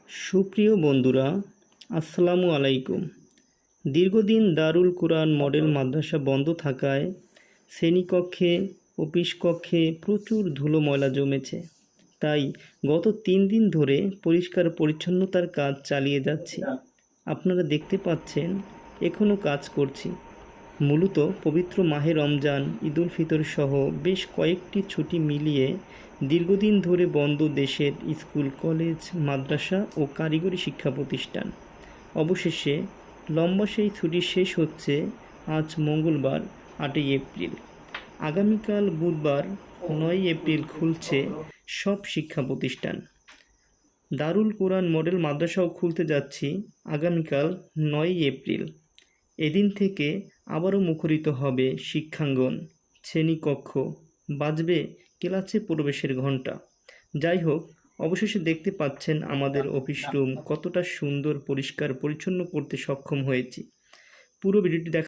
সুপ্রিয় বন্ধুরা, আসসালামু আলাইকুম। দীর্ঘদিন দারুল কুরআন মডেল মাদ্রাসা বন্ধ থাকায় শ্রেণীকক্ষে, অফিস কক্ষে প্রচুর ধুলো ময়লা জমেছে। তাই গত 3 দিন ধরে পরিষ্কার পরিচ্ছন্নতার কাজ চালিয়ে যাচ্ছি। আপনারা দেখতে পাচ্ছেন এখনও কাজ করছি। মূলত পবিত্র মাহে রমজান, ঈদুল ফিতর সহ বেশ কয়েকটি ছুটি মিলিয়ে দীর্ঘদিন ধরে বন্ধ দেশের স্কুল, কলেজ, মাদ্রাসা ও কারিগরি শিক্ষা প্রতিষ্ঠান। অবশেষে লম্বা সেই ছুটি শেষ হচ্ছে আজ মঙ্গলবার 8ই এপ্রিল। আগামীকাল বুধবার 9ই এপ্রিল খুলছে সব শিক্ষা প্রতিষ্ঠান। দারুল কুরআন মডেল মাদ্রাসাও খুলতে যাচ্ছি আগামীকাল 9ই এপ্রিল। এদিন থেকে আবারও মুখরিত হবে শিক্ষাঙ্গন, শ্রেণীকক্ষ, বাজবে ক্লাসে প্রবেশের ঘণ্টা। যাই হোক, অবশেষে দেখতে পাচ্ছেন আমাদের অফিস রুম কতটা সুন্দর পরিষ্কার পরিচ্ছন্ন করতে সক্ষম হয়েছি। পুরো ভিডিওটি দেখা